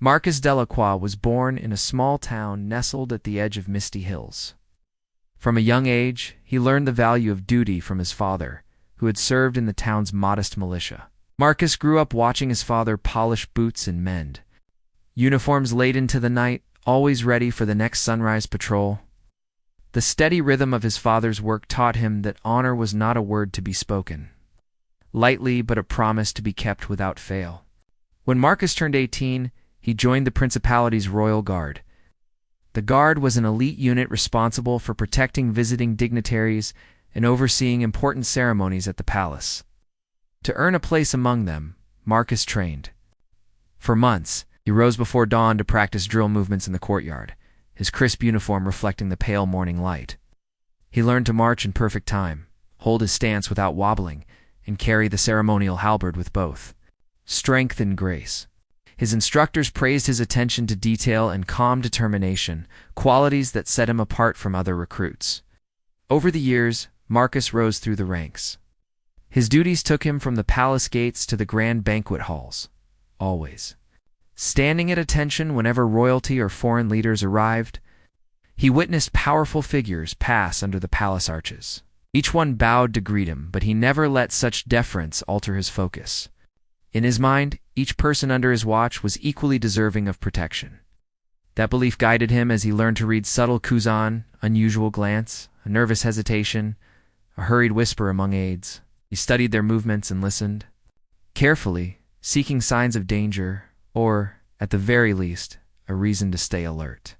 Marcus Delacroix was born in a small town nestled at the edge of misty hills. From a young age, he learned the value of duty from his father, who had served in the town's modest militia. Marcus grew up watching his father polish boots and mend uniforms late into the night, always ready for the next sunrise patrol. The steady rhythm of his father's work taught him that honor was not a word to be spoken lightly, but a promise to be kept without fail. When Marcus turned 18, he joined the Principality's Royal Guard. The Guard was an elite unit responsible for protecting visiting dignitaries and overseeing important ceremonies at the palace. To earn a place among them, Marcus trained. For months, he rose before dawn to practice drill movements in the courtyard, his crisp uniform reflecting the pale morning light. He learned to march in perfect time, hold his stance without wobbling, and carry the ceremonial halberd with both strength and grace. His instructors praised his attention to detail and calm determination, qualities that set him apart from other recruits. Over the years, Marcus rose through the ranks. His duties took him from the palace gates to the grand banquet halls, always standing at attention whenever royalty or foreign leaders arrived. He witnessed powerful figures pass under the palace arches. Each one bowed to greet him, but he never let such deference alter his focus. In his mind, each person under his watch was equally deserving of protection. That belief guided him as he learned to read subtle kuzan, unusual glance, a nervous hesitation, a hurried whisper among aides. He studied their movements and listened carefully, seeking signs of danger, or, at the very least, a reason to stay alert.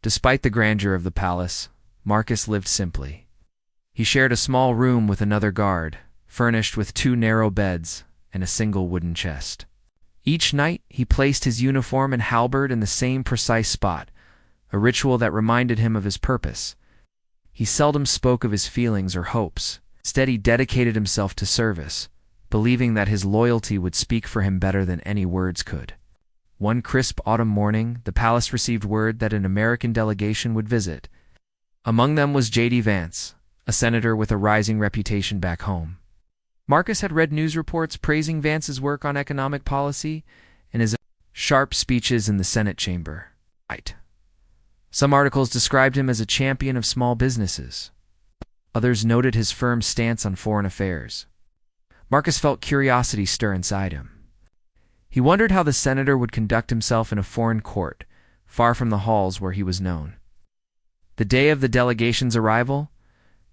Despite the grandeur of the palace, Marcus lived simply. He shared a small room with another guard, furnished with 2 narrow beds and a single wooden chest. Each night, he placed his uniform and halberd in the same precise spot, a ritual that reminded him of his purpose. He seldom spoke of his feelings or hopes. Instead, he dedicated himself to service, believing that his loyalty would speak for him better than any words could. One crisp autumn morning, the palace received word that an American delegation would visit. Among them was J.D. Vance, a senator with a rising reputation back home. Marcus had read news reports praising Vance's work on economic policy and his sharp speeches in the Senate chamber. Some articles described him as a champion of small businesses. Others noted his firm stance on foreign affairs. Marcus felt curiosity stir inside him. He wondered how the senator would conduct himself in a foreign court, far from the halls where he was known. The day of the delegation's arrival,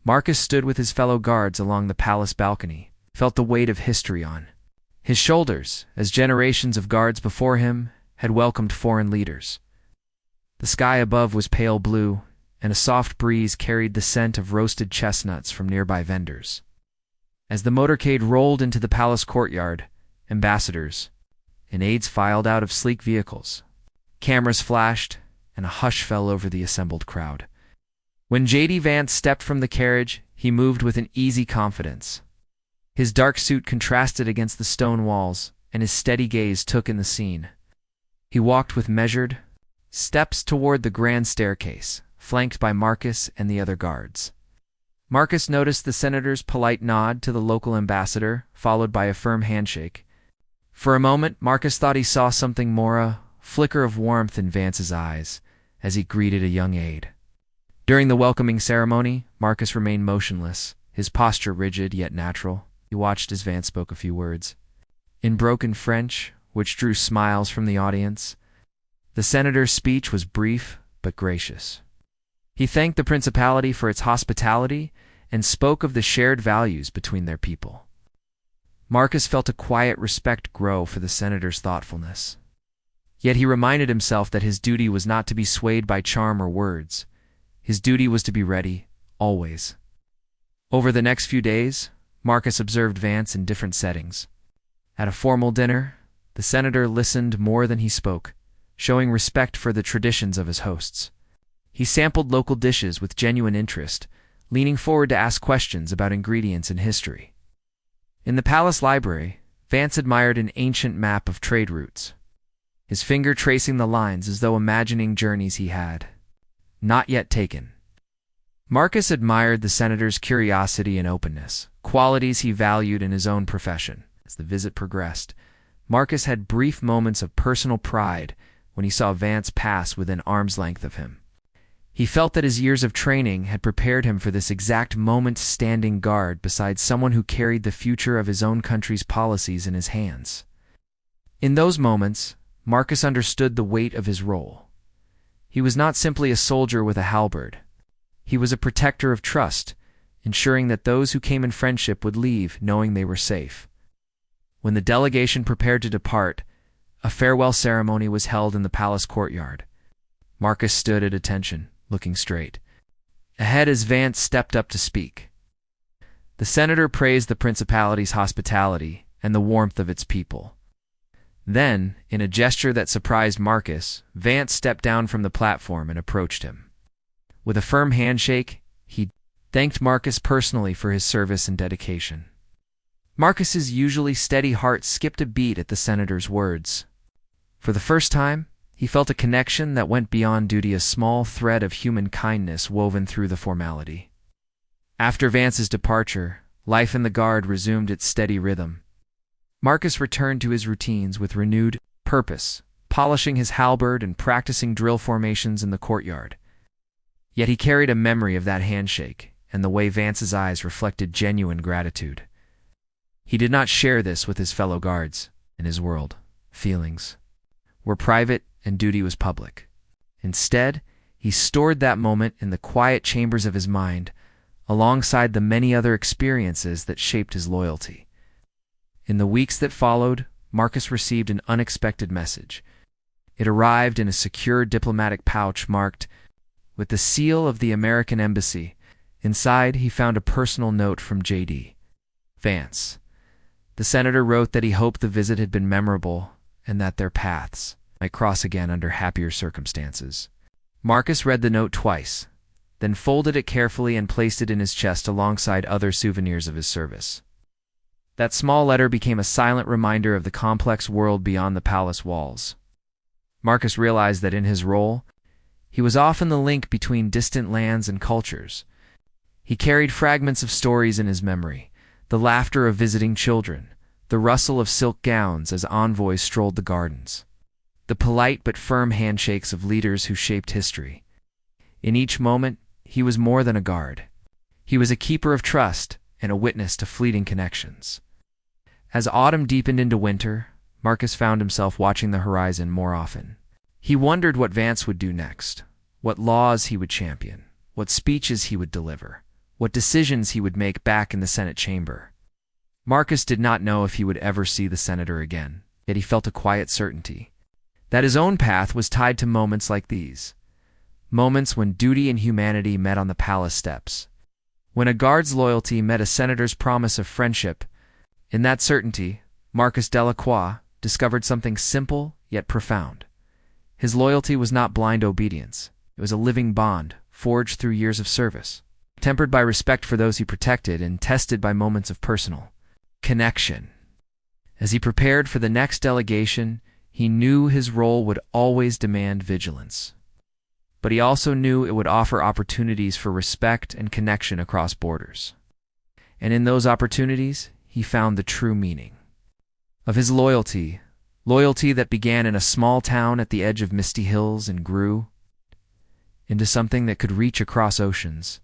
Marcus stood with his fellow guards along the palace balcony, felt the weight of history on his shoulders as generations of guards before him had welcomed foreign leaders. The sky above was pale blue, and a soft breeze carried the scent of roasted chestnuts from nearby vendors. As the motorcade rolled into the palace courtyard, ambassadors and aides filed out of sleek vehicles. Cameras flashed, and a hush fell over the assembled crowd. When J.D. Vance stepped from the carriage, he moved with an easy confidence. His dark suit contrasted against the stone walls, and his steady gaze took in the scene. He walked with measured steps toward the grand staircase, flanked by Marcus and the other guards. Marcus noticed the senator's polite nod to the local ambassador, followed by a firm handshake. For a moment, Marcus thought he saw something more, a flicker of warmth in Vance's eyes, as he greeted a young aide. During the welcoming ceremony, Marcus remained motionless, his posture rigid yet natural. He watched as Vance spoke a few words in broken French, which drew smiles from the audience. The senator's speech was brief but gracious. He thanked the principality for its hospitality and spoke of the shared values between their people. Marcus felt a quiet respect grow for the senator's thoughtfulness. Yet he reminded himself that his duty was not to be swayed by charm or words. His duty was to be ready, always. Over the next few days, Marcus observed Vance in different settings. At a formal dinner, the senator listened more than he spoke, showing respect for the traditions of his hosts. He sampled local dishes with genuine interest, leaning forward to ask questions about ingredients and history. In the palace library, Vance admired an ancient map of trade routes, his finger tracing the lines as though imagining journeys he had not yet taken. Marcus admired the senator's curiosity and openness, qualities he valued in his own profession. As the visit progressed, Marcus had brief moments of personal pride when he saw Vance pass within arm's length of him. He felt that his years of training had prepared him for this exact moment, standing guard beside someone who carried the future of his own country's policies in his hands. In those moments, Marcus understood the weight of his role. He was not simply a soldier with a halberd. He was a protector of trust, ensuring that those who came in friendship would leave knowing they were safe. When the delegation prepared to depart, a farewell ceremony was held in the palace courtyard. Marcus stood at attention, looking straight ahead as Vance stepped up to speak. The senator praised the principality's hospitality and the warmth of its people. Then, in a gesture that surprised Marcus, Vance stepped down from the platform and approached him. With a firm handshake, he thanked Marcus personally for his service and dedication. Marcus's usually steady heart skipped a beat at the senator's words. For the first time, he felt a connection that went beyond duty, a small thread of human kindness woven through the formality. After Vance's departure, life in the guard resumed its steady rhythm. Marcus returned to his routines with renewed purpose, polishing his halberd and practicing drill formations in the courtyard. Yet he carried a memory of that handshake and the way Vance's eyes reflected genuine gratitude. He did not share this with his fellow guards. In his world, feelings were private and duty was public. Instead, he stored that moment in the quiet chambers of his mind, alongside the many other experiences that shaped his loyalty. In the weeks that followed, Marcus received an unexpected message. It arrived in a secure diplomatic pouch marked with the seal of the American Embassy. Inside, he found a personal note from J.D. Vance. The senator wrote that he hoped the visit had been memorable and that their paths might cross again under happier circumstances. Marcus read the note twice, then folded it carefully and placed it in his chest alongside other souvenirs of his service. That small letter became a silent reminder of the complex world beyond the palace walls. Marcus realized that in his role, he was often the link between distant lands and cultures. He carried fragments of stories in his memory, the laughter of visiting children, the rustle of silk gowns as envoys strolled the gardens, the polite but firm handshakes of leaders who shaped history. In each moment, he was more than a guard. He was a keeper of trust and a witness to fleeting connections. As autumn deepened into winter, Marcus found himself watching the horizon more often. He wondered what Vance would do next, what laws he would champion, what speeches he would deliver, what decisions he would make back in the Senate chamber. Marcus did not know if he would ever see the senator again, yet he felt a quiet certainty that his own path was tied to moments like these, moments when duty and humanity met on the palace steps, when a guard's loyalty met a senator's promise of friendship. In that certainty, Marcus Delacroix discovered something simple yet profound. His loyalty was not blind obedience. It was a living bond, forged through years of service, tempered by respect for those he protected and tested by moments of personal connection. As he prepared for the next delegation, he knew his role would always demand vigilance. But he also knew it would offer opportunities for respect and connection across borders. And in those opportunities, he found the true meaning of his loyalty that began in a small town at the edge of misty hills and grew into something that could reach across oceans.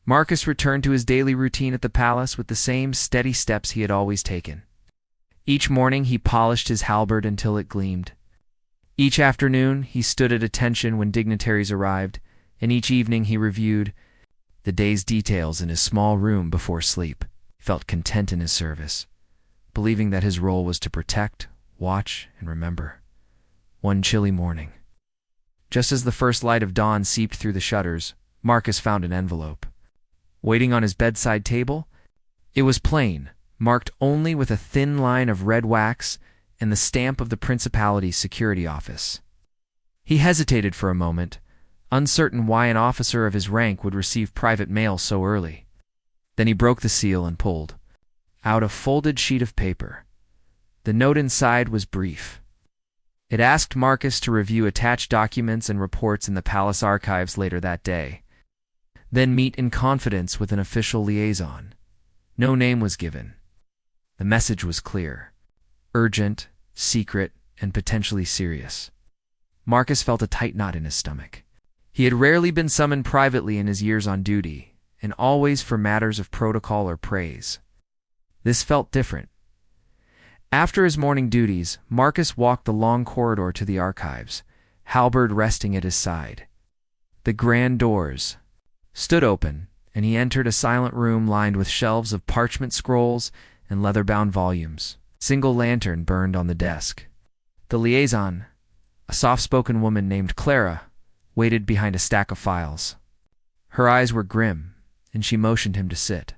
Marcus returned to his daily routine at the palace with the same steady steps he had always taken. Each morning he polished his halberd until it gleamed. Each afternoon he stood at attention when dignitaries arrived, and each evening he reviewed the day's details in his small room before sleep. He felt content in his service, believing that his role was to protect, watch, and remember. One chilly morning, just as the first light of dawn seeped through the shutters, Marcus found an envelope. Waiting on his bedside table, it was plain, marked only with a thin line of red wax and the stamp of the Principality's security office. He hesitated for a moment, uncertain why an officer of his rank would receive private mail so early. Then he broke the seal and pulled out a folded sheet of paper. The note inside was brief. It asked Marcus to review attached documents and reports in the palace archives later that day, then meet in confidence with an official liaison. No name was given. The message was clear, urgent, secret, and potentially serious. Marcus felt a tight knot in his stomach. He had rarely been summoned privately in his years on duty, and always for matters of protocol or praise. This felt different. After his morning duties, Marcus walked the long corridor to the archives, halberd resting at his side. The grand doors stood open, and he entered a silent room lined with shelves of parchment scrolls and leather-bound volumes. A single lantern burned on the desk. The liaison, a soft-spoken woman named Clara, waited behind a stack of files. Her eyes were grim, and she motioned him to sit.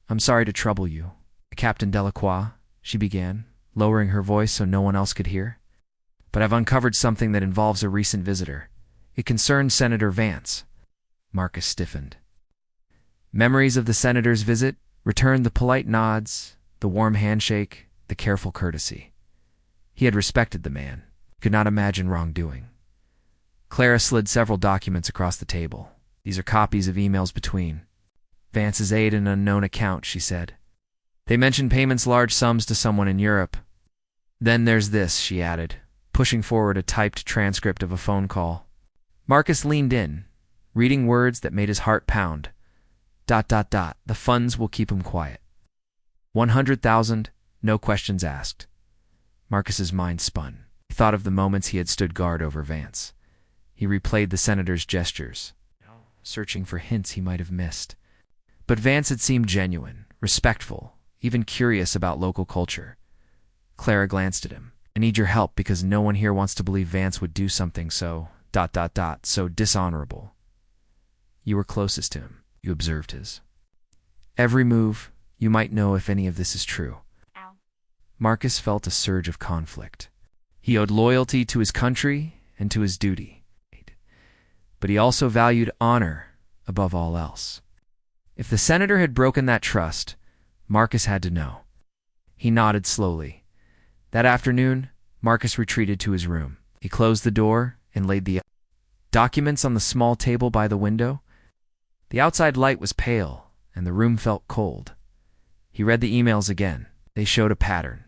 "I'm sorry to trouble you, Captain Delacroix," she began, lowering her voice so no one else could hear. "But I've uncovered something that involves a recent visitor. It concerns Senator Vance." Marcus stiffened. Memories of the senator's visit returned the polite nods, the warm handshake, the careful courtesy. He had respected the man, could not imagine wrongdoing. Clara slid several documents across the table. "These are copies of emails between Vance's aide and an unknown account," she said. "They mention payments large sums to someone in Europe. Then there's this," she added, pushing forward a typed transcript of a phone call. Marcus leaned in, reading words that made his heart pound. ... The funds will keep him quiet. 100,000, no questions asked. Marcus's mind spun. He thought of the moments he had stood guard over Vance. He replayed the senator's gestures, searching for hints he might have missed. But Vance had seemed genuine, respectful, even curious about local culture. Clara glanced at him. "I need your help because no one here wants to believe Vance would do something so ... so dishonorable. You were closest to him. You observed his every move. You might know if any of this is true." Ow. Marcus felt a surge of conflict. He owed loyalty to his country and to his duty, but he also valued honor above all else. If the senator had broken that trust, Marcus had to know. He nodded slowly. That afternoon, Marcus retreated to his room. He closed the door and laid the documents on the small table by the window. The outside light was pale, and the room felt cold. He read the emails again. They showed a pattern.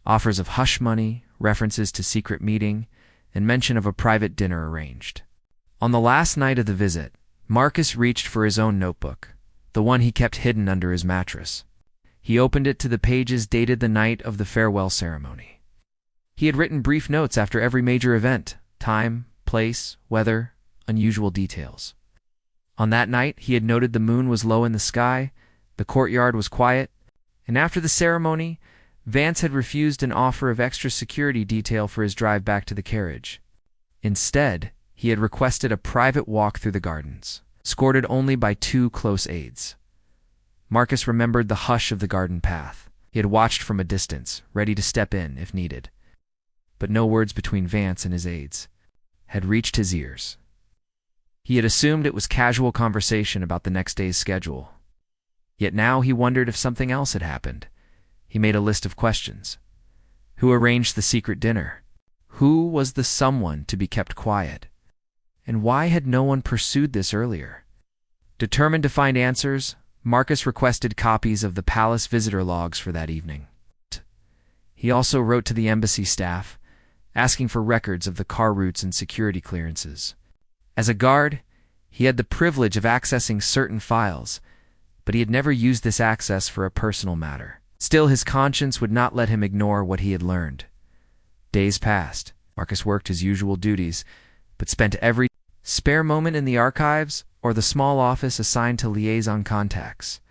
Offers of hush money, references to secret meeting, and mention of a private dinner arranged. On the last night of the visit, Marcus reached for his own notebook, the one he kept hidden under his mattress. He opened it to the pages dated the night of the farewell ceremony. He had written brief notes after every major event: time, place, weather, unusual details. On that night, he had noted the moon was low in the sky, the courtyard was quiet, and after the ceremony, Vance had refused an offer of extra security detail for his drive back to the carriage. Instead, he had requested a private walk through the gardens, escorted only by 2 close aides. Marcus remembered the hush of the garden path. He had watched from a distance, ready to step in if needed. But no words between Vance and his aides had reached his ears. He had assumed it was casual conversation about the next day's schedule. Yet now he wondered if something else had happened. He made a list of questions. Who arranged the secret dinner? Who was the someone to be kept quiet? And why had no one pursued this earlier? Determined to find answers, Marcus requested copies of the palace visitor logs for that evening. He also wrote to the embassy staff, asking for records of the car routes and security clearances. As a guard, he had the privilege of accessing certain files, but he had never used this access for a personal matter. Still, his conscience would not let him ignore what he had learned. Days passed. Marcus worked his usual duties, but spent every spare moment in the archives or the small office assigned to liaison contacts.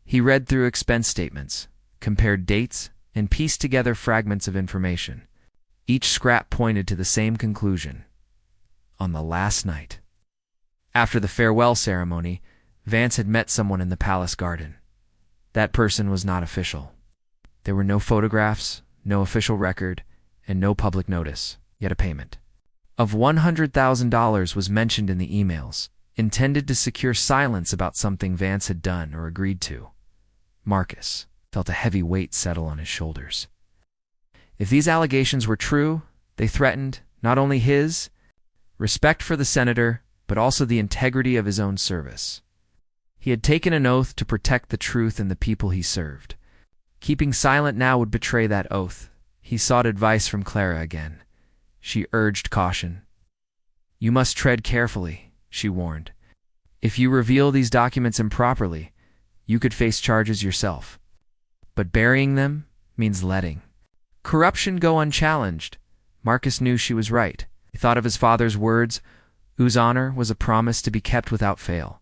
He read through expense statements, compared dates, and pieced together fragments of information. Each scrap pointed to the same conclusion. On the last night, after the farewell ceremony, Vance had met someone in the palace garden. That person was not official. There were no photographs, no official record, and no public notice, yet a payment of $100,000 was mentioned in the emails, intended to secure silence about something Vance had done or agreed to. Marcus felt a heavy weight settle on his shoulders. If these allegations were true, they threatened not only his respect for the senator, but also the integrity of his own service. He had taken an oath to protect the truth and the people he served. Keeping silent now would betray that oath. He sought advice from Clara again. She urged caution. "You must tread carefully," she warned. "If you reveal these documents improperly, you could face charges yourself. But burying them means letting corruption go unchallenged." Marcus knew she was right. He thought of his father's words, whose honor was a promise to be kept without fail.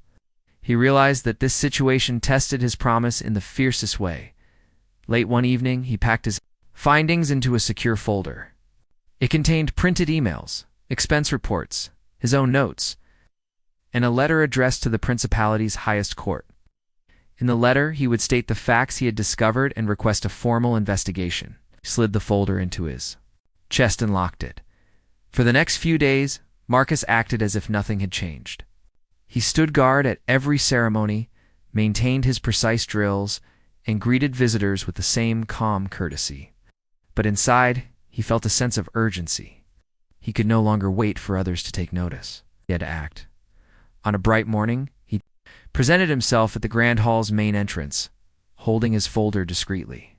He realized that this situation tested his promise in the fiercest way. Late one evening, he packed his findings into a secure folder. It contained printed emails, expense reports, his own notes, and a letter addressed to the principality's highest court. In the letter, he would state the facts he had discovered and request a formal investigation. He slid the folder into his chest and locked it. For the next few days, Marcus acted as if nothing had changed. He stood guard at every ceremony, maintained his precise drills, and greeted visitors with the same calm courtesy. But inside, he felt a sense of urgency. He could no longer wait for others to take notice. He had to act. On a bright morning, he presented himself at the Grand Hall's main entrance, holding his folder discreetly.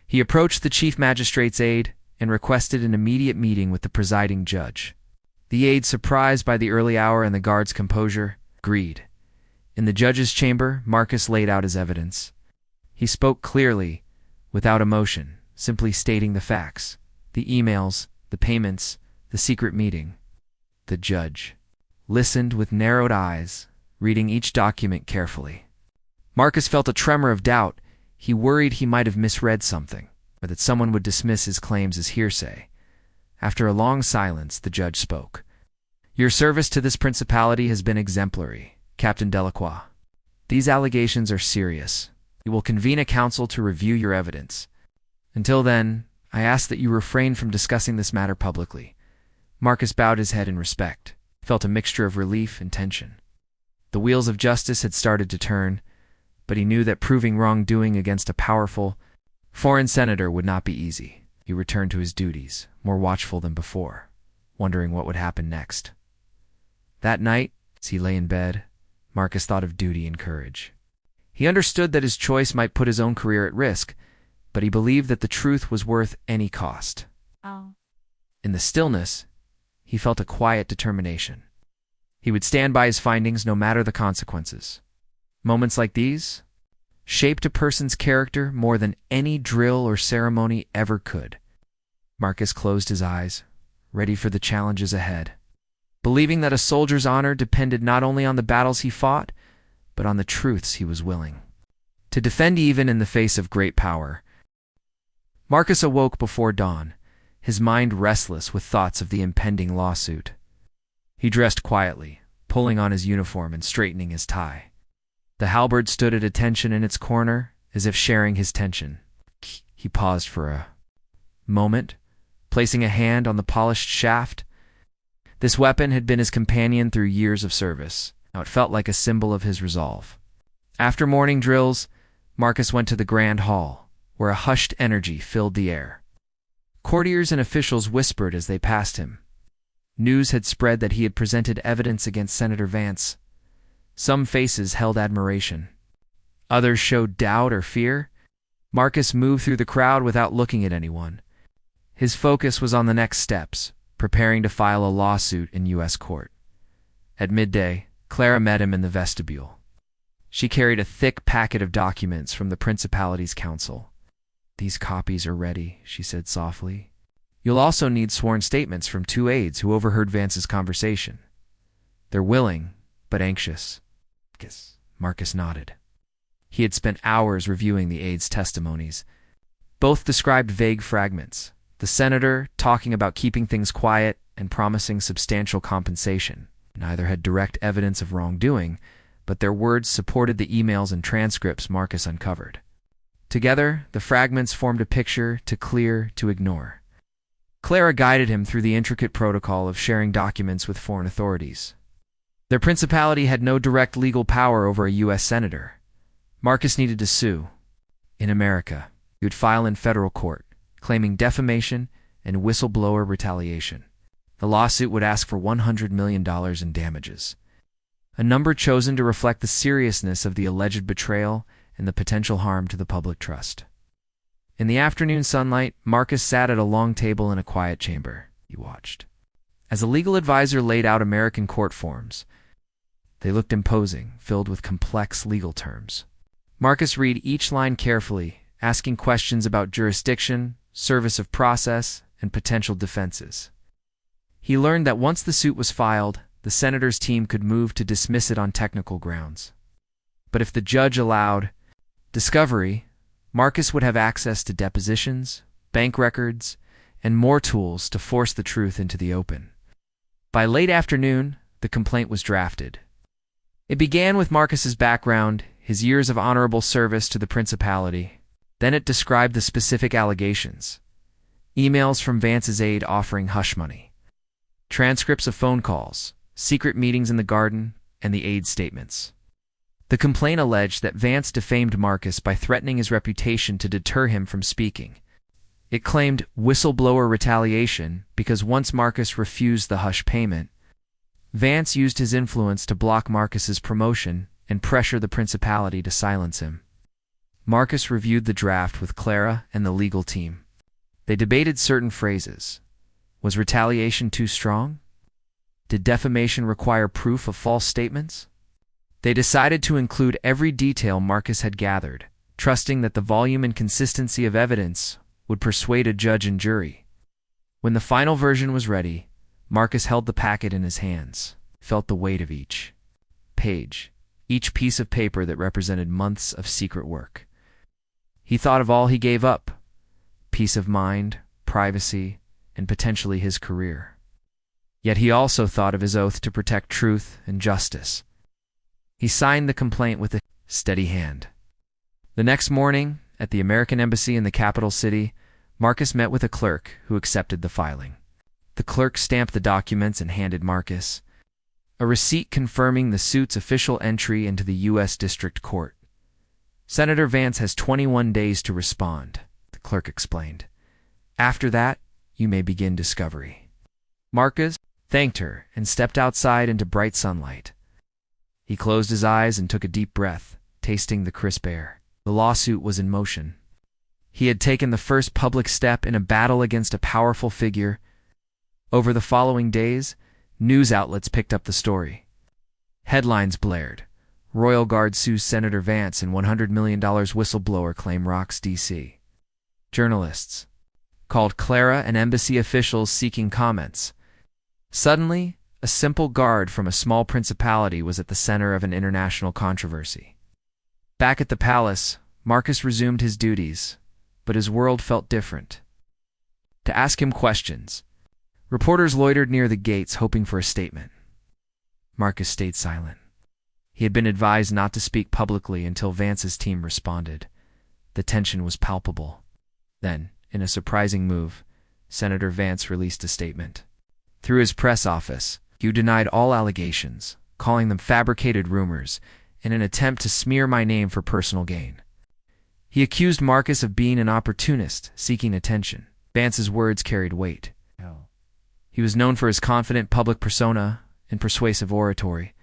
He approached the chief magistrate's aide and requested an immediate meeting with the presiding judge. The aide, surprised by the early hour and the guard's composure, agreed. In the judge's chamber, Marcus laid out his evidence. He spoke clearly, without emotion, simply stating the facts, the emails, the payments, the secret meeting. The judge listened with narrowed eyes, reading each document carefully. Marcus felt a tremor of doubt. He worried he might have misread something, or that someone would dismiss his claims as hearsay. After a long silence, the judge spoke. "Your service to this principality has been exemplary, Captain Delacroix. These allegations are serious. We will convene a council to review your evidence. Until then, I ask that you refrain from discussing this matter publicly." Marcus bowed his head in respect. He felt a mixture of relief and tension. The wheels of justice had started to turn, but he knew that proving wrongdoing against a powerful foreign senator would not be easy. He returned to his duties, more watchful than before, wondering what would happen next. That night, as he lay in bed, Marcus thought of duty and courage. He understood that his choice might put his own career at risk, but he believed that the truth was worth any cost. In the stillness, he felt a quiet determination. He would stand by his findings no matter the consequences. Moments like these shaped a person's character more than any drill or ceremony ever could. Marcus closed his eyes, ready for the challenges ahead, believing that a soldier's honor depended not only on the battles he fought, but on the truths he was willing to defend even in the face of great power. Marcus awoke before dawn, his mind restless with thoughts of the impending lawsuit. He dressed quietly, pulling on his uniform and straightening his tie. The halberd stood at attention in its corner, as if sharing his tension. He paused for a moment, placing a hand on the polished shaft. This weapon had been his companion through years of service. Now it felt like a symbol of his resolve. After morning drills, Marcus went to the Grand Hall, where a hushed energy filled the air. Courtiers and officials whispered as they passed him. News had spread that he had presented evidence against Senator Vance. Some faces held admiration. Others showed doubt or fear. Marcus moved through the crowd without looking at anyone. His focus was on the next steps, preparing to file a lawsuit in U.S. court. At midday, Clara met him in the vestibule. She carried a thick packet of documents from the Principality's council. "These copies are ready," she said softly. "You'll also need sworn statements from 2 aides who overheard Vance's conversation. They're willing, but anxious." Marcus nodded. He had spent hours reviewing the aides' testimonies. Both described vague fragments. The senator talking about keeping things quiet and promising substantial compensation. Neither had direct evidence of wrongdoing, but their words supported the emails and transcripts Marcus uncovered. Together, the fragments formed a picture too clear to ignore. Clara guided him through the intricate protocol of sharing documents with foreign authorities. Their principality had no direct legal power over a U.S. senator. Marcus needed to sue. In America, he would file in federal court, claiming defamation and whistleblower retaliation. The lawsuit would ask for $100 million in damages, a number chosen to reflect the seriousness of the alleged betrayal and the potential harm to the public trust. In the afternoon sunlight, Marcus sat at a long table in a quiet chamber. He watched as a legal advisor laid out American court forms. They looked imposing, filled with complex legal terms. Marcus read each line carefully, asking questions about jurisdiction, service of process, and potential defenses. He learned that once the suit was filed, the senator's team could move to dismiss it on technical grounds. But if the judge allowed discovery, Marcus would have access to depositions, bank records, and more tools to force the truth into the open. By late afternoon, the complaint was drafted. It began with Marcus's background, his years of honorable service to the principality. Then it described the specific allegations. Emails from Vance's aide offering hush money. Transcripts of phone calls, secret meetings in the garden, and the aide's statements. The complaint alleged that Vance defamed Marcus by threatening his reputation to deter him from speaking. It claimed whistleblower retaliation because once Marcus refused the hush payment, Vance used his influence to block Marcus's promotion and pressure the principality to silence him. Marcus reviewed the draft with Clara and the legal team. They debated certain phrases. Was retaliation too strong? Did defamation require proof of false statements? They decided to include every detail Marcus had gathered, trusting that the volume and consistency of evidence would persuade a judge and jury. When the final version was ready, Marcus held the packet in his hands, felt the weight of each page, each piece of paper that represented months of secret work. He thought of all he gave up: peace of mind, privacy, and potentially his career. Yet he also thought of his oath to protect truth and justice. He signed the complaint with a steady hand. The next morning, at the American Embassy in the capital city, Marcus met with a clerk who accepted the filing. The clerk stamped the documents and handed Marcus a receipt confirming the suit's official entry into the U.S. District Court. Senator Vance has 21 days to respond, the clerk explained. After that, you may begin discovery. Marcus thanked her and stepped outside into bright sunlight. He closed his eyes and took a deep breath, tasting the crisp air. The lawsuit was in motion. He had taken the first public step in a battle against a powerful figure. Over the following days, news outlets picked up the story. Headlines blared. Royal Guard sues Senator Vance and $100 million whistleblower claim rocks D.C. Journalists called Clara and embassy officials seeking comments. Suddenly, a simple guard from a small principality was at the center of an international controversy. Back at the palace, Marcus resumed his duties, but his world felt different. To ask him questions, reporters loitered near the gates hoping for a statement. Marcus stayed silent. He had been advised not to speak publicly until Vance's team responded. The tension was palpable. Then, in a surprising move, Senator Vance released a statement. Through his press office, he denied all allegations, calling them fabricated rumors, in an attempt to smear my name for personal gain. He accused Marcus of being an opportunist, seeking attention. Vance's words carried weight. He was known for his confident public persona and persuasive oratory.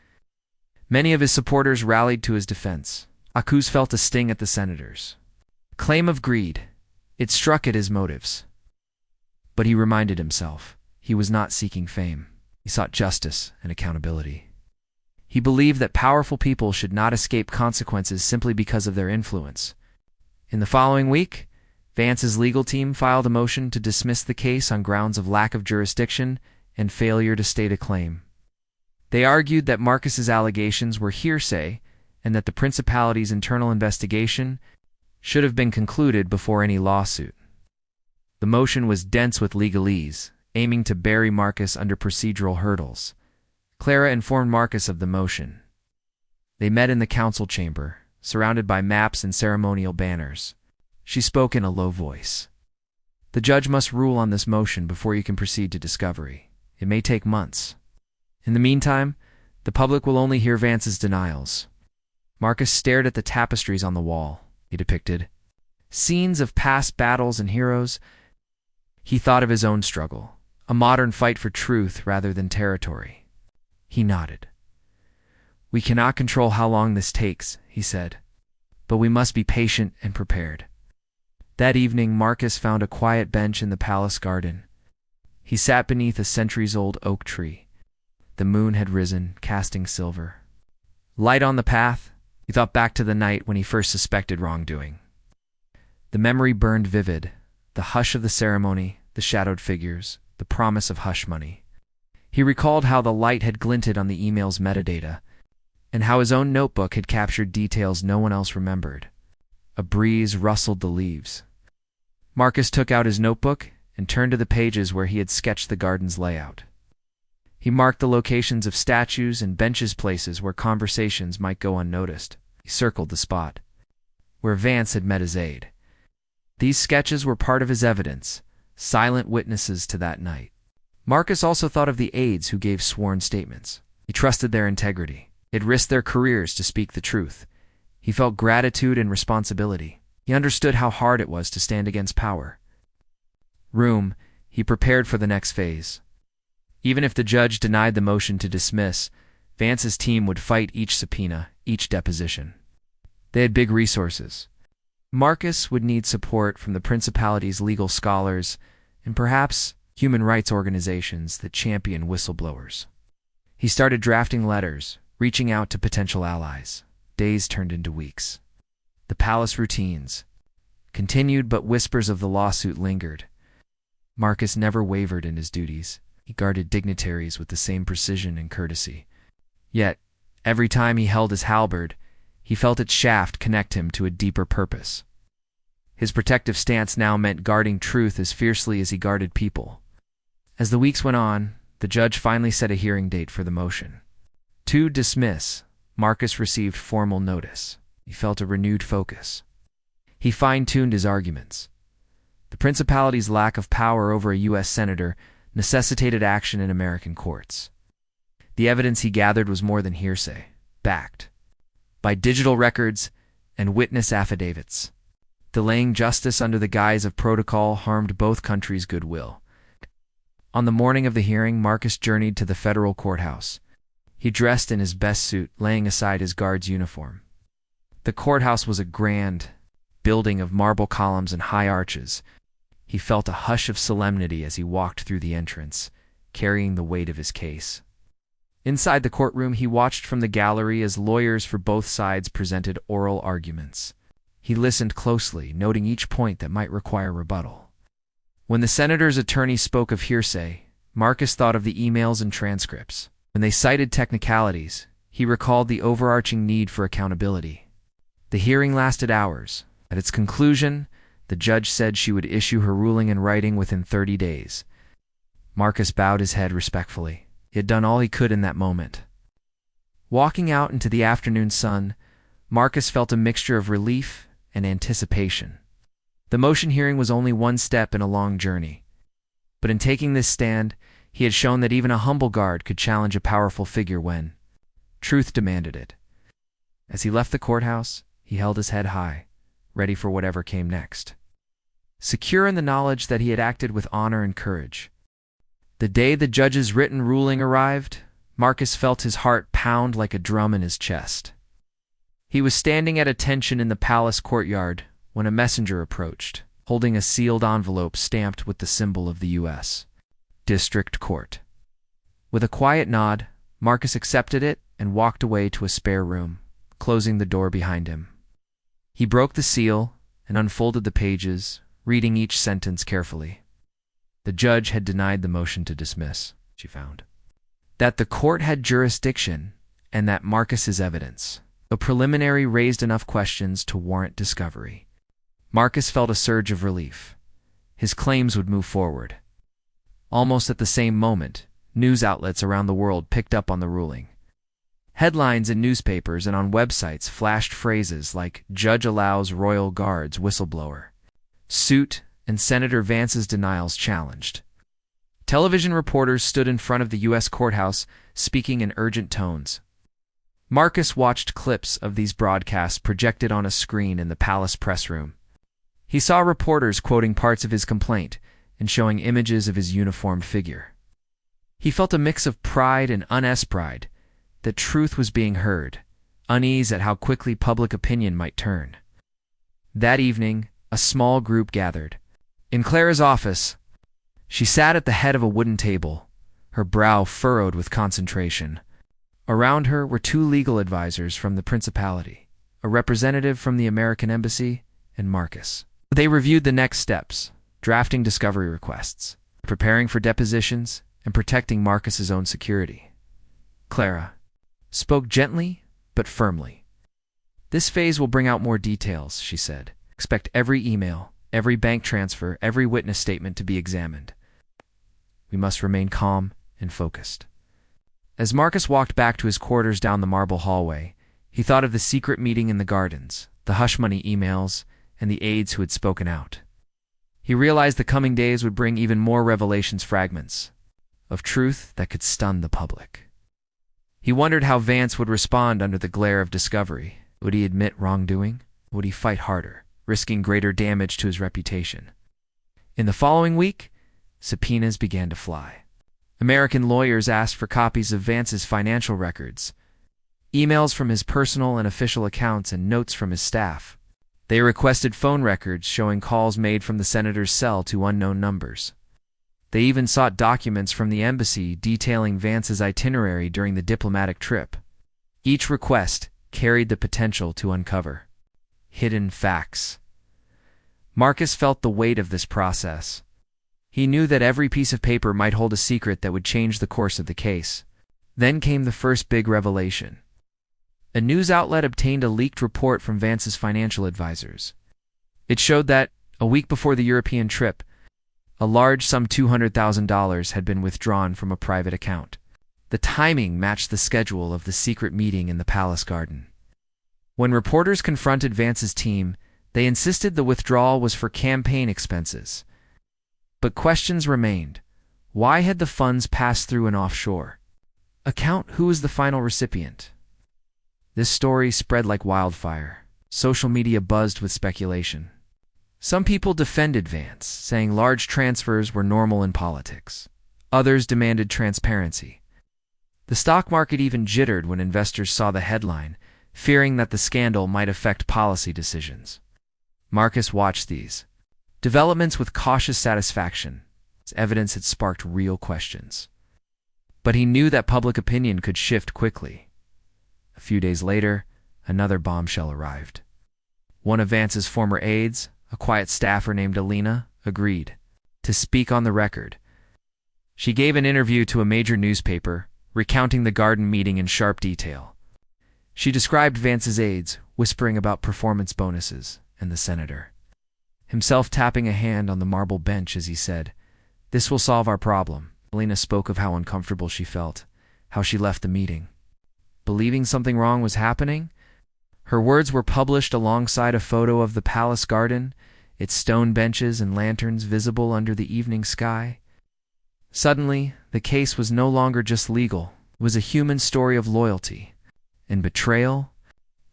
Many of his supporters rallied to his defense. Accuse felt a sting at the senators. Claim of greed. It struck at his motives. But he reminded himself, he was not seeking fame. He sought justice and accountability. He believed that powerful people should not escape consequences simply because of their influence. In the following week, Vance's legal team filed a motion to dismiss the case on grounds of lack of jurisdiction and failure to state a claim. They argued that Marcus's allegations were hearsay and that the principality's internal investigation should have been concluded before any lawsuit. The motion was dense with legalese, aiming to bury Marcus under procedural hurdles. Clara informed Marcus of the motion. They met in the council chamber, surrounded by maps and ceremonial banners. She spoke in a low voice. The judge must rule on this motion before you can proceed to discovery. It may take months. In the meantime, the public will only hear Vance's denials. Marcus stared at the tapestries on the wall. He depicted scenes of past battles and heroes. He thought of his own struggle, a modern fight for truth rather than territory. He nodded. We cannot control how long this takes, he said, but we must be patient and prepared. That evening, Marcus found a quiet bench in the palace garden. He sat beneath a centuries-old oak tree. The moon had risen, casting silver light on the path. He thought back to the night when he first suspected wrongdoing. The memory burned vivid, the hush of the ceremony, the shadowed figures, the promise of hush money. He recalled how the light had glinted on the email's metadata, and how his own notebook had captured details no one else remembered. A breeze rustled the leaves. Marcus took out his notebook and turned to the pages where he had sketched the garden's layout. He marked the locations of statues and benches, places where conversations might go unnoticed. He circled the spot where Vance had met his aide. These sketches were part of his evidence, silent witnesses to that night. Marcus also thought of the aides who gave sworn statements. He trusted their integrity. They'd risked their careers to speak the truth. He felt gratitude and responsibility. He understood how hard it was to stand against power. He prepared for the next phase. Even if the judge denied the motion to dismiss, Vance's team would fight each subpoena, each deposition. They had big resources. Marcus would need support from the principality's legal scholars and perhaps human rights organizations that champion whistleblowers. He started drafting letters, reaching out to potential allies. Days turned into weeks. The palace routines continued, but whispers of the lawsuit lingered. Marcus never wavered in his duties. He guarded dignitaries with the same precision and courtesy. Yet, every time he held his halberd, he felt its shaft connect him to a deeper purpose. His protective stance now meant guarding truth as fiercely as he guarded people. As the weeks went on, the judge finally set a hearing date for the motion. To dismiss, Marcus received formal notice. He felt a renewed focus. He fine-tuned his arguments. The principality's lack of power over a U.S. senator necessitated action in American courts. The evidence he gathered was more than hearsay, backed by digital records and witness affidavits. Delaying justice under the guise of protocol harmed both countries' goodwill. On the morning of the hearing, Marcus journeyed to the federal courthouse. He dressed in his best suit, laying aside his guard's uniform. The courthouse was a grand building of marble columns and high arches. He felt a hush of solemnity as he walked through the entrance, carrying the weight of his case. Inside the courtroom, he watched from the gallery as lawyers for both sides presented oral arguments. He listened closely, noting each point that might require rebuttal. When the senator's attorney spoke of hearsay, Marcus thought of the emails and transcripts. When they cited technicalities, he recalled the overarching need for accountability. The hearing lasted hours. At its conclusion, the judge said she would issue her ruling in writing within 30 days. Marcus bowed his head respectfully. He had done all he could in that moment. Walking out into the afternoon sun, Marcus felt a mixture of relief and anticipation. The motion hearing was only one step in a long journey. But in taking this stand, he had shown that even a humble guard could challenge a powerful figure when truth demanded it. As he left the courthouse, he held his head high, ready for whatever came next. Secure in the knowledge that he had acted with honor and courage. The day the judge's written ruling arrived, Marcus felt his heart pound like a drum in his chest. He was standing at attention in the palace courtyard when a messenger approached, holding a sealed envelope stamped with the symbol of the U.S. District Court. With a quiet nod, Marcus accepted it and walked away to a spare room, closing the door behind him. He broke the seal and unfolded the pages, reading each sentence carefully. The judge had denied the motion to dismiss, she found. That the court had jurisdiction and that Marcus's evidence, though preliminary, raised enough questions to warrant discovery. Marcus felt a surge of relief. His claims would move forward. Almost at the same moment, news outlets around the world picked up on the ruling. Headlines in newspapers and on websites flashed phrases like "Judge allows Royal Guards whistleblower," "Suit and Senator Vance's denials challenged." Television reporters stood in front of the U.S. courthouse, speaking in urgent tones. Marcus watched clips of these broadcasts projected on a screen in the palace press room. He saw reporters quoting parts of his complaint and showing images of his uniformed figure. He felt a mix of pride and pride that truth was being heard, unease at how quickly public opinion might turn. That evening, A small group gathered. In Clara's office, she sat at the head of a wooden table, her brow furrowed with concentration. Around her were two legal advisors from the principality, a representative from the American embassy, and Marcus. They reviewed the next steps, drafting discovery requests, preparing for depositions, and protecting Marcus's own security. Clara spoke gently but firmly. "This phase will bring out more details," she said. "Expect every email, every bank transfer, every witness statement to be examined. We must remain calm and focused." As Marcus walked back to his quarters down the marble hallway, he thought of the secret meeting in the gardens, the hush-money emails, and the aides who had spoken out. He realized the coming days would bring even more revelations, fragments of truth that could stun the public. He wondered how Vance would respond under the glare of discovery. Would he admit wrongdoing? Would he fight harder, risking greater damage to his reputation? In the following week, subpoenas began to fly. American lawyers asked for copies of Vance's financial records, emails from his personal and official accounts, and notes from his staff. They requested phone records showing calls made from the senator's cell to unknown numbers. They even sought documents from the embassy detailing Vance's itinerary during the diplomatic trip. Each request carried the potential to uncover hidden facts. Marcus felt the weight of this process. He knew that every piece of paper might hold a secret that would change the course of the case. Then came the first big revelation. A news outlet obtained a leaked report from Vance's financial advisors. It showed that, a week before the European trip, a large sum $200,000 had been withdrawn from a private account. The timing matched the schedule of the secret meeting in the palace garden. When reporters confronted Vance's team, they insisted the withdrawal was for campaign expenses. But questions remained. Why had the funds passed through an offshore account? Who was the final recipient? This story spread like wildfire. Social media buzzed with speculation. Some people defended Vance, saying large transfers were normal in politics. Others demanded transparency. The stock market even jittered when investors saw the headline, fearing that the scandal might affect policy decisions. Marcus watched these developments with cautious satisfaction, as evidence had sparked real questions. But he knew that public opinion could shift quickly. A few days later, another bombshell arrived. One of Vance's former aides, a quiet staffer named Alina, agreed to speak on the record. She gave an interview to a major newspaper, recounting the garden meeting in sharp detail. She described Vance's aides, whispering about performance bonuses, and the senator himself tapping a hand on the marble bench as he said, "This will solve our problem." Alina spoke of how uncomfortable she felt, how she left the meeting, believing something wrong was happening. Her words were published alongside a photo of the palace garden, its stone benches and lanterns visible under the evening sky. Suddenly, the case was no longer just legal. It was a human story of loyalty and betrayal.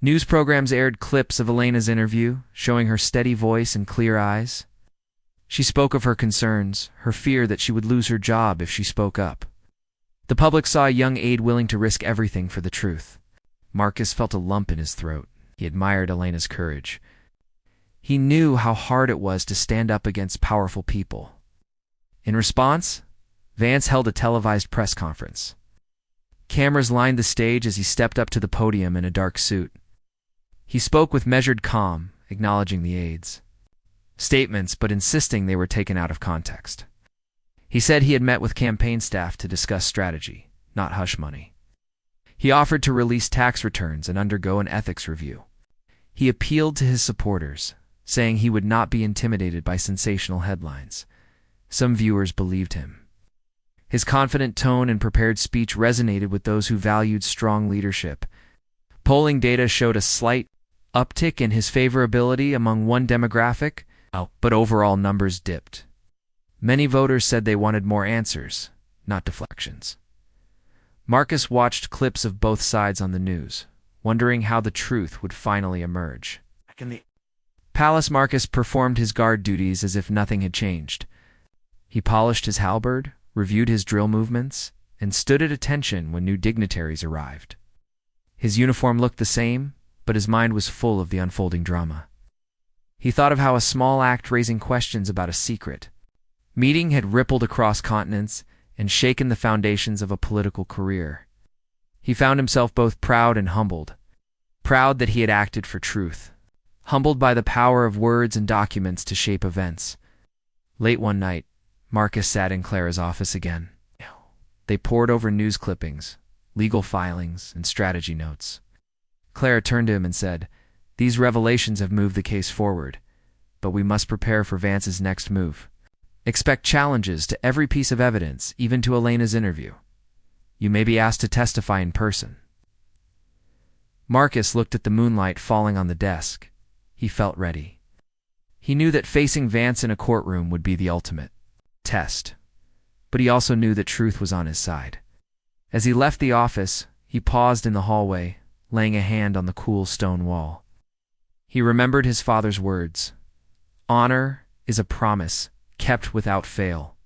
News programs aired clips of Elena's interview, showing her steady voice and clear eyes. She spoke of her concerns, her fear that she would lose her job if she spoke up. The public saw a young aide willing to risk everything for the truth. Marcus felt a lump in his throat. He admired Elena's courage. He knew how hard it was to stand up against powerful people. In response, Vance held a televised press conference. Cameras lined the stage as he stepped up to the podium in a dark suit. He spoke with measured calm, acknowledging the aides' statements but insisting they were taken out of context. He said he had met with campaign staff to discuss strategy, not hush money. He offered to release tax returns and undergo an ethics review. He appealed to his supporters, saying he would not be intimidated by sensational headlines. Some viewers believed him. His confident tone and prepared speech resonated with those who valued strong leadership. Polling data showed a slight uptick in his favorability among one demographic, but overall numbers dipped. Many voters said they wanted more answers, not deflections. Marcus watched clips of both sides on the news, wondering how the truth would finally emerge. Palace Marcus performed his guard duties as if nothing had changed. He polished his halberd, reviewed his drill movements, and stood at attention when new dignitaries arrived. His uniform looked the same, but his mind was full of the unfolding drama. He thought of how a small act raising questions about a secret meeting had rippled across continents and shaken the foundations of a political career. He found himself both proud and humbled. Proud that he had acted for truth. Humbled by the power of words and documents to shape events. Late one night, Marcus sat in Clara's office again. They pored over news clippings, legal filings, and strategy notes. Clara turned to him and said, "These revelations have moved the case forward, but we must prepare for Vance's next move. Expect challenges to every piece of evidence, even to Elena's interview. You may be asked to testify in person." Marcus looked at the moonlight falling on the desk. He felt ready. He knew that facing Vance in a courtroom would be the ultimate test, but he also knew that truth was on his side. As he left the office, he paused in the hallway, laying a hand on the cool stone wall. He remembered his father's words, "Honor is a promise kept without fail."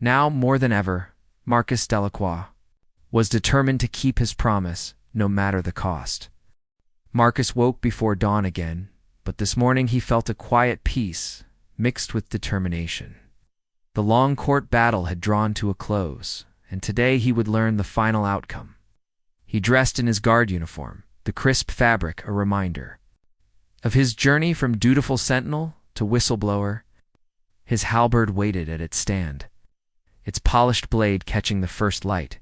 Now, more than ever, Marcus Delacroix was determined to keep his promise, no matter the cost. Marcus woke before dawn again, but this morning he felt a quiet peace mixed with determination. The long court battle had drawn to a close, and today he would learn the final outcome. He dressed in his guard uniform, the crisp fabric a reminder of his journey from dutiful sentinel to whistleblower. His halberd waited at its stand, its polished blade catching the first light.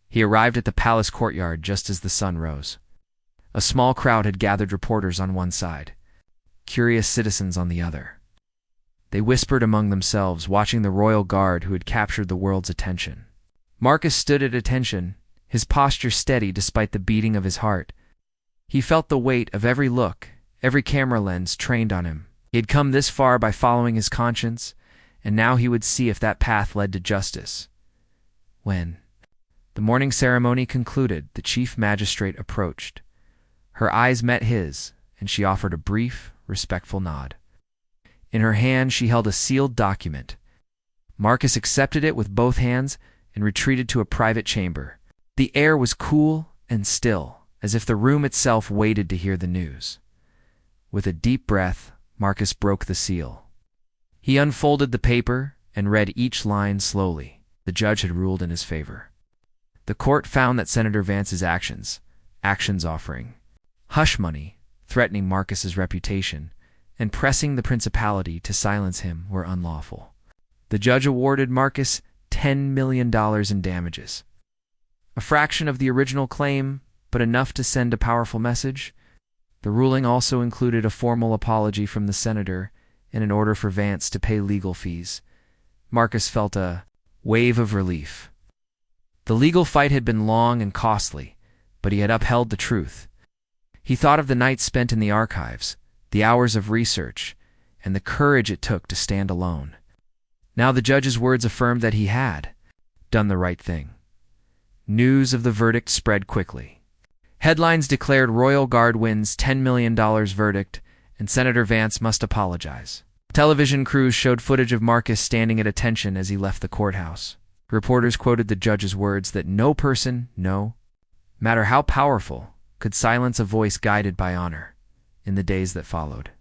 He arrived at the palace courtyard just as the sun rose. A small crowd had gathered, reporters on one side, curious citizens on the other. They whispered among themselves, watching the royal guard who had captured the world's attention. Marcus stood at attention, his posture steady despite the beating of his heart. He felt the weight of every look, every camera lens trained on him. He had come this far by following his conscience, and now he would see if that path led to justice. When the morning ceremony concluded, the chief magistrate approached. Her eyes met his, and she offered a brief, respectful nod. In her hand she held a sealed document. Marcus accepted it with both hands and retreated to a private chamber. The air was cool and still, as if the room itself waited to hear the news. With a deep breath, Marcus broke the seal. He unfolded the paper and read each line slowly. The judge had ruled in his favor. The court found that Senator Vance's actions offering hush money, threatening Marcus's reputation, and pressing the principality to silence him were unlawful. The judge awarded Marcus $10 million in damages. A fraction of the original claim, but enough to send a powerful message. The ruling also included a formal apology from the senator and an order for Vance to pay legal fees. Marcus felt a wave of relief. The legal fight had been long and costly, but he had upheld the truth. He thought of the nights spent in the archives, the hours of research, and the courage it took to stand alone. Now the judge's words affirmed that he had done the right thing. News of the verdict spread quickly. Headlines declared Royal Guard wins $10 million verdict, and Senator Vance must apologize. Television crews showed footage of Marcus standing at attention as he left the courthouse. Reporters quoted the judge's words that no person, no matter how powerful, could silence a voice guided by honor. In the days that followed,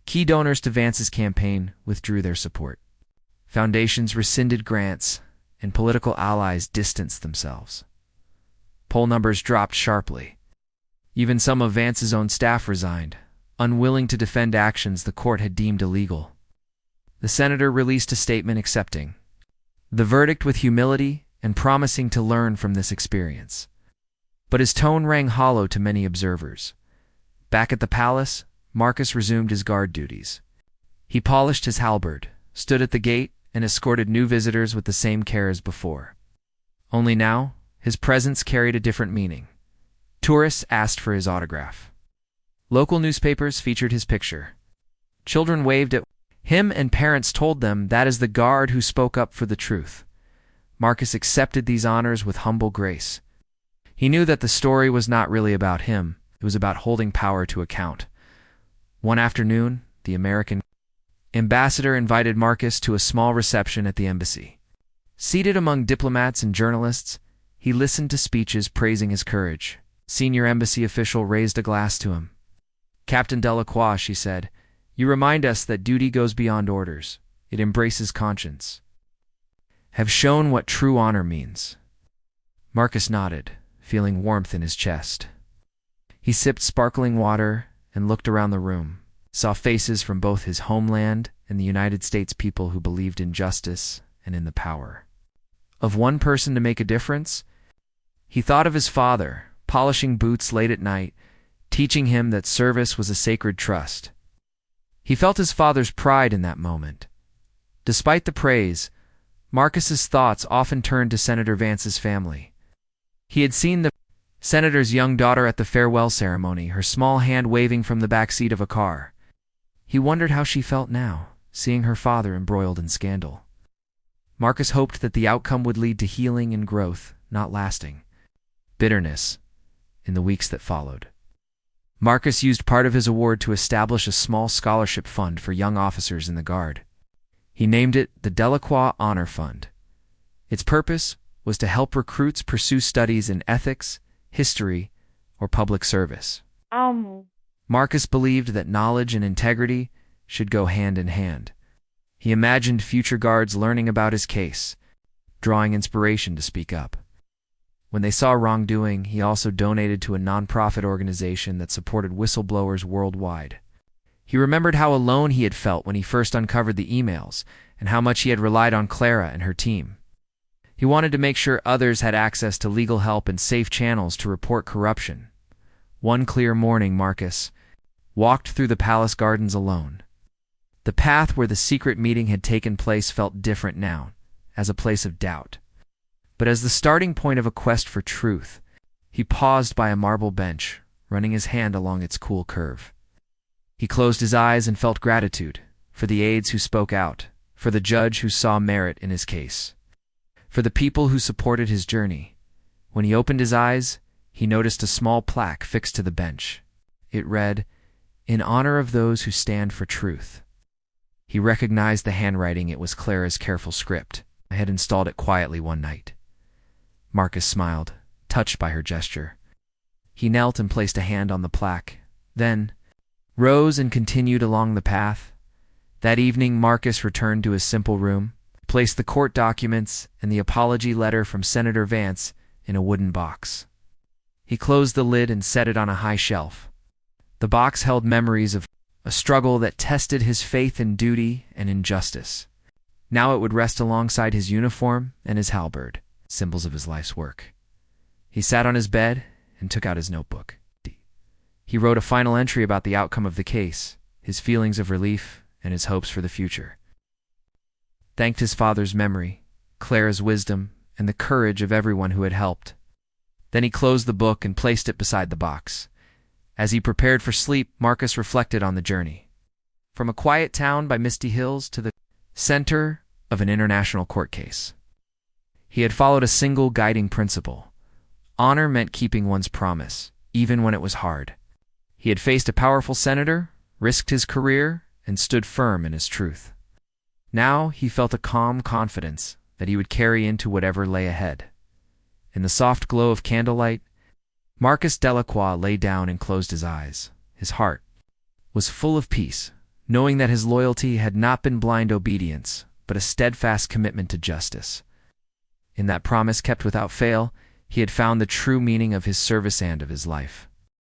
key donors to Vance's campaign withdrew their support. Foundations rescinded grants, and political allies distanced themselves. Poll numbers dropped sharply. Even some of Vance's own staff resigned, unwilling to defend actions the court had deemed illegal. The senator released a statement accepting the verdict with humility and promising to learn from this experience. But his tone rang hollow to many observers. Back at the palace, Marcus resumed his guard duties. He polished his halberd, stood at the gate, and escorted new visitors with the same care as before. Only now, his presence carried a different meaning. Tourists asked for his autograph. Local newspapers featured his picture. Children waved at him, and parents told them that is the guard who spoke up for the truth. Marcus accepted these honors with humble grace. He knew that the story was not really about him. It was about holding power to account. One afternoon, the American ambassador invited Marcus to a small reception at the embassy. Seated among diplomats and journalists, he listened to speeches praising his courage. Senior embassy official raised a glass to him. "Captain Delacroix," she said, "you remind us that duty goes beyond orders. It embraces conscience. Have shown what true honor means." Marcus nodded, feeling warmth in his chest. He sipped sparkling water and looked around the room, saw faces from both his homeland and the United States people who believed in justice and in the power of one person to make a difference. He thought of his father, polishing boots late at night, teaching him that service was a sacred trust. He felt his father's pride in that moment. Despite the praise, Marcus's thoughts often turned to Senator Vance's family. He had seen the senator's young daughter at the farewell ceremony, her small hand waving from the back seat of a car. He wondered how she felt now, seeing her father embroiled in scandal. Marcus hoped that the outcome would lead to healing and growth, not lasting bitterness, in the weeks that followed. Marcus used part of his award to establish a small scholarship fund for young officers in the Guard. He named it the Delacroix Honor Fund. Its purpose was to help recruits pursue studies in ethics, history, or public service. Marcus believed that knowledge and integrity should go hand in hand. He imagined future guards learning about his case, drawing inspiration to speak up. When they saw wrongdoing, he also donated to a nonprofit organization that supported whistleblowers worldwide. He remembered how alone he had felt when he first uncovered the emails, and how much he had relied on Clara and her team. He wanted to make sure others had access to legal help and safe channels to report corruption. One clear morning, Marcus walked through the palace gardens alone. The path where the secret meeting had taken place felt different now, as a place of doubt. But as the starting point of a quest for truth, he paused by a marble bench, running his hand along its cool curve. He closed his eyes and felt gratitude for the aides who spoke out, for the judge who saw merit in his case, for the people who supported his journey. When he opened his eyes, he noticed a small plaque fixed to the bench. It read, "In honor of those who stand for truth." He recognized the handwriting. It was Clara's careful script. I had installed it quietly one night. Marcus smiled, touched by her gesture. He knelt and placed a hand on the plaque, then rose and continued along the path. That evening, Marcus returned to his simple room, placed the court documents and the apology letter from Senator Vance in a wooden box. He closed the lid and set it on a high shelf. The box held memories of a struggle that tested his faith in duty and in justice. Now it would rest alongside his uniform and his halberd, symbols of his life's work. He sat on his bed and took out his notebook. He wrote a final entry about the outcome of the case, his feelings of relief, and his hopes for the future. Thanked his father's memory, Clara's wisdom, and the courage of everyone who had helped. Then he closed the book and placed it beside the box. As he prepared for sleep, Marcus reflected on the journey. From a quiet town by misty hills to the center of an international court case. He had followed a single guiding principle. Honor meant keeping one's promise, even when it was hard. He had faced a powerful senator, risked his career, and stood firm in his truth. Now he felt a calm confidence that he would carry into whatever lay ahead. In the soft glow of candlelight, Marcus Delacroix lay down and closed his eyes. His heart was full of peace, knowing that his loyalty had not been blind obedience, but a steadfast commitment to justice. In that promise kept without fail, he had found the true meaning of his service and of his life.